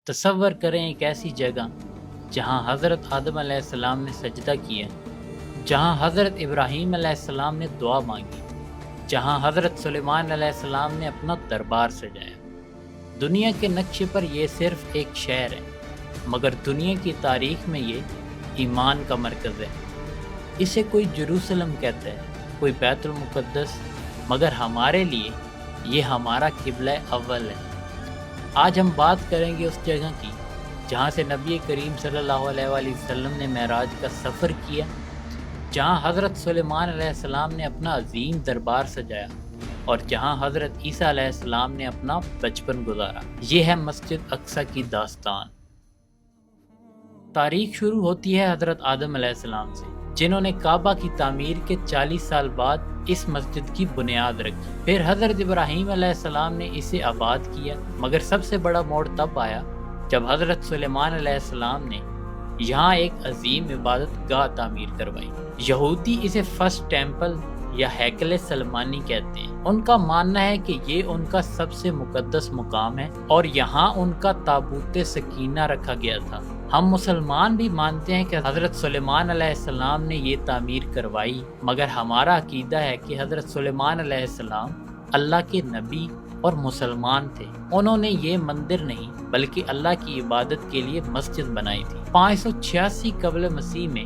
تصور کریں ایک ایسی جگہ جہاں حضرت آدم علیہ السلام نے سجدہ کیا، جہاں حضرت ابراہیم علیہ السلام نے دعا مانگی، جہاں حضرت سلیمان علیہ السلام نے اپنا دربار سجایا۔ دنیا کے نقشے پر یہ صرف ایک شہر ہے، مگر دنیا کی تاریخ میں یہ ایمان کا مرکز ہے۔ اسے کوئی جیروسلم کہتا ہے، کوئی بیت المقدس، مگر ہمارے لیے یہ ہمارا قبلہ اول ہے۔ آج ہم بات کریں گے اس جگہ کی جہاں سے نبی کریم صلی اللہ علیہ وآلہ وسلم نے معراج کا سفر کیا، جہاں حضرت سلیمان علیہ السلام نے اپنا عظیم دربار سجایا اور جہاں حضرت عیسیٰ علیہ السلام نے اپنا بچپن گزارا۔ یہ ہے مسجد اقصیٰ کی داستان۔ تاریخ شروع ہوتی ہے حضرت آدم علیہ السلام سے، جنہوں نے کعبہ کی تعمیر کے 40 سال بعد اس مسجد کی بنیاد رکھی۔ پھر حضرت ابراہیم علیہ السلام نے اسے آباد کیا، مگر سب سے بڑا موڑ تب آیا جب حضرت سلیمان علیہ السلام نے یہاں ایک عظیم عبادت گاہ تعمیر کروائی۔ یہودی اسے فرسٹ ٹیمپل یا ہیکل سلمانی کہتے ہیں۔ ان کا ماننا ہے کہ یہ ان کا سب سے مقدس مقام ہے اور یہاں ان کا تابوت سکینہ رکھا گیا تھا۔ ہم مسلمان بھی مانتے ہیں کہ حضرت سلیمان علیہ السلام نے یہ تعمیر کروائی، مگر ہمارا عقیدہ ہے کہ حضرت سلیمان علیہ السلام اللہ کے نبی اور مسلمان تھے۔ انہوں نے یہ مندر نہیں بلکہ اللہ کی عبادت کے لیے مسجد بنائی تھی۔ 586 قبل مسیح میں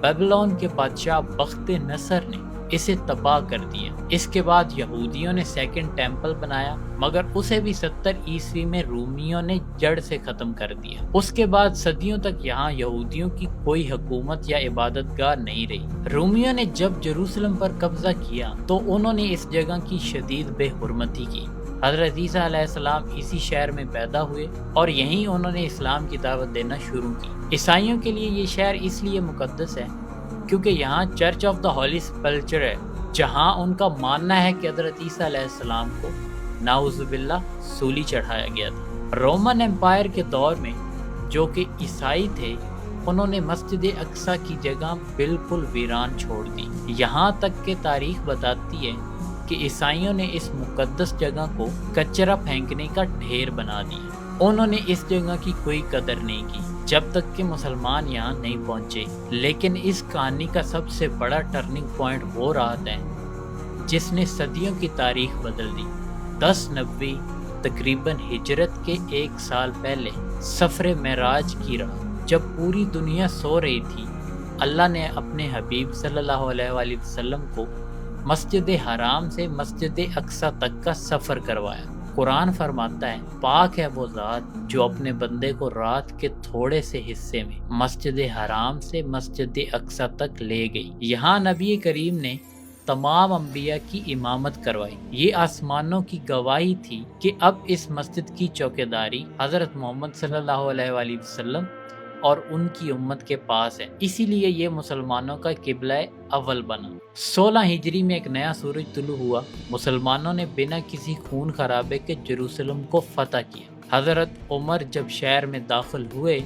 بیبلون کے بادشاہ بخت نصر نے اسے تباہ کر دیا۔ اس کے بعد یہودیوں نے سیکنڈ ٹیمپل بنایا، مگر اسے بھی 70 عیسوی میں رومیوں نے جڑ سے ختم کر دیا۔ اس کے بعد صدیوں تک یہاں یہودیوں کی کوئی حکومت یا عبادت گاہ نہیں رہی۔ رومیوں نے جب جیروسلم پر قبضہ کیا تو انہوں نے اس جگہ کی شدید بے حرمتی کی۔ حضرت عیسیٰ علیہ السلام اسی شہر میں پیدا ہوئے اور یہیں انہوں نے اسلام کی دعوت دینا شروع کی۔ عیسائیوں کے لیے یہ شہر اس لیے مقدس ہے کیونکہ یہاں چرچ آف دا ہولی سپلچر ہے، جہاں ان کا ماننا ہے کہ حضرت عیسیٰ علیہ السلام کو نعوذ باللہ سولی چڑھایا گیا تھا۔ رومن امپائر کے دور میں جو کہ عیسائی تھے، انہوں نے مسجد اقصیٰ کی جگہ بالکل ویران چھوڑ دی۔ یہاں تک کہ تاریخ بتاتی ہے کہ عیسائیوں نے اس مقدس جگہ کو کچرا پھینکنے کا ڈھیر بنا دیا۔ انہوں نے اس جگہ کی کوئی قدر نہیں کی جب تک کہ مسلمان یہاں نہیں پہنچے۔ لیکن اس کہانی کا سب سے بڑا ٹرننگ پوائنٹ وہ رات ہے جس نے صدیوں کی تاریخ بدل دی۔ 1090 تقریباً ہجرت کے 1 سال پہلے سفر معراج کی رات، جب پوری دنیا سو رہی تھی، اللہ نے اپنے حبیب صلی اللہ علیہ وآلہ وسلم کو مسجد حرام سے مسجد اقصیٰ تک کا سفر کروایا۔ قرآن فرماتا ہے، پاک ہے وہ ذات جو اپنے بندے کو رات کے تھوڑے سے حصے میں مسجد حرام سے مسجد اقصیٰ تک لے گئی۔ یہاں نبی کریم نے تمام انبیاء کی امامت کروائی۔ یہ آسمانوں کی گواہی تھی کہ اب اس مسجد کی چوکیداری حضرت محمد صلی اللہ علیہ وآلہ وسلم اور ان کی امت کے پاس ہے، اسی لیے یہ مسلمانوں کا قبلہ اول بنا۔ 16 ہجری میں ایک نیا سورج طلوع ہوا۔ مسلمانوں نے بنا کسی خون خرابے کے جیروسلم کو فتح کیا۔ حضرت عمر جب شہر میں داخل ہوئے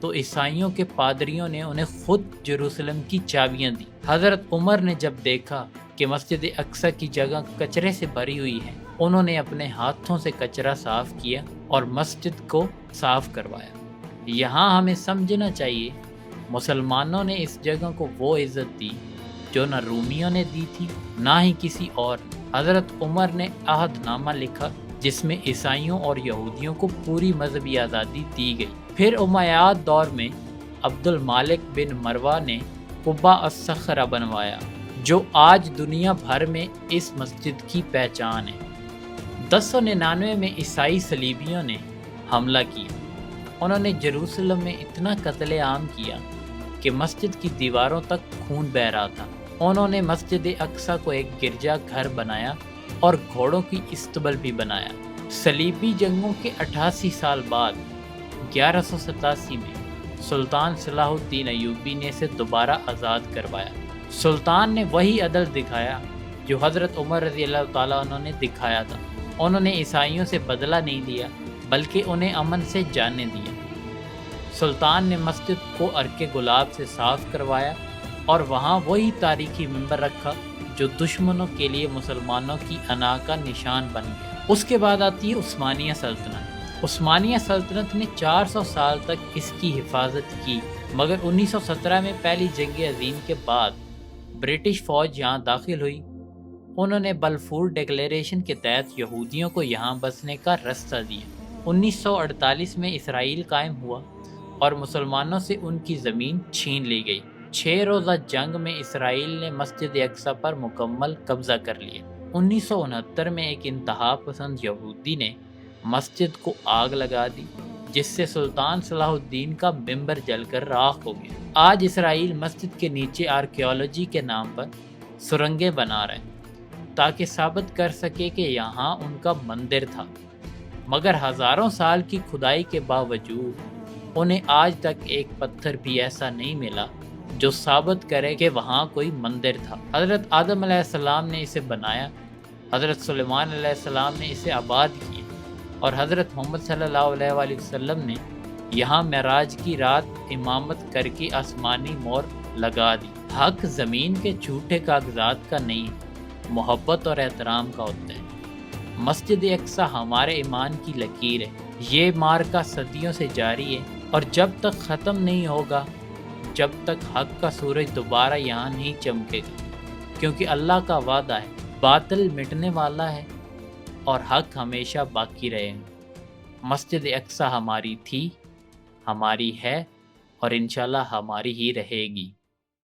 تو عیسائیوں کے پادریوں نے انہیں خود جیروسلم کی چابیاں دی۔ حضرت عمر نے جب دیکھا کہ مسجد اقصیٰ کی جگہ کچرے سے بھری ہوئی ہے، انہوں نے اپنے ہاتھوں سے کچرا صاف کیا اور مسجد کو صاف کروایا۔ یہاں ہمیں سمجھنا چاہیے، مسلمانوں نے اس جگہ کو وہ عزت دی جو نہ رومیوں نے دی تھی نہ ہی کسی اور نے۔ حضرت عمر نے عہد نامہ لکھا جس میں عیسائیوں اور یہودیوں کو پوری مذہبی آزادی دی گئی۔ پھر امویاد دور میں عبد المالک بن مروہ نے قبہ الصخرہ بنوایا، جو آج دنیا بھر میں اس مسجد کی پہچان ہے۔ 1099 میں عیسائی صلیبیوں نے حملہ کیا۔ انہوں نے جیروسلم میں اتنا قتل عام کیا کہ مسجد کی دیواروں تک خون بہہ رہا تھا۔ انہوں نے مسجد اقصیٰ کو ایک گرجا گھر بنایا اور گھوڑوں کی استبل بھی بنایا۔ صلیبی جنگوں کے 88 سال بعد 1187 میں سلطان صلاح الدین ایوبی نے اسے دوبارہ آزاد کروایا۔ سلطان نے وہی عدل دکھایا جو حضرت عمر رضی اللہ تعالیٰ عنہ نے دکھایا تھا۔ انہوں نے عیسائیوں سے بدلہ نہیں لیا بلکہ انہیں امن سے جانے دیا۔ سلطان نے مسجد کو عرق گلاب سے صاف کروایا اور وہاں وہی تاریخی منبر رکھا جو دشمنوں کے لیے مسلمانوں کی انا کا نشان بن گیا۔ اس کے بعد آتی ہے عثمانیہ سلطنت۔ عثمانیہ سلطنت نے 400 سال تک اس کی حفاظت کی، مگر 1917 میں پہلی جنگ عظیم کے بعد برٹش فوج یہاں داخل ہوئی۔ انہوں نے بلفور ڈکلیریشن کے تحت یہودیوں کو یہاں بسنے کا رستہ دیا۔ 1948 میں اسرائیل قائم ہوا اور مسلمانوں سے ان کی زمین چھین لی گئی۔ 6 روزہ جنگ میں اسرائیل نے مسجد اقصی پر مکمل قبضہ کر لیا۔ 1969 میں ایک انتہا پسند یہودی نے مسجد کو آگ لگا دی، جس سے سلطان صلاح الدین کا ممبر جل کر راکھ ہو گیا۔ آج اسرائیل مسجد کے نیچے آرکیالوجی کے نام پر سرنگیں بنا رہے ہیں تاکہ ثابت کر سکے کہ یہاں ان کا مندر تھا، مگر ہزاروں سال کی کھدائی کے باوجود انہیں آج تک ایک پتھر بھی ایسا نہیں ملا جو ثابت کرے کہ وہاں کوئی مندر تھا۔ حضرت آدم علیہ السلام نے اسے بنایا، حضرت سلیمان علیہ السلام نے اسے آباد کیا، اور حضرت محمد صلی اللہ علیہ وآلہ وسلم نے یہاں معراج کی رات امامت کر کے آسمانی مور لگا دی۔ حق زمین کے جھوٹے کاغذات کا نہیں، محبت اور احترام کا ہوتا ہے۔ مسجد اقصی ہمارے ایمان کی لکیر ہے۔ یہ معرکہ صدیوں سے جاری ہے اور جب تک ختم نہیں ہوگا، جب تک حق کا سورج دوبارہ یہاں نہیں چمکے گا، کیونکہ اللہ کا وعدہ ہے باطل مٹنے والا ہے اور حق ہمیشہ باقی رہے گا۔ مسجد اقصی ہماری تھی، ہماری ہے اور انشاءاللہ ہماری ہی رہے گی۔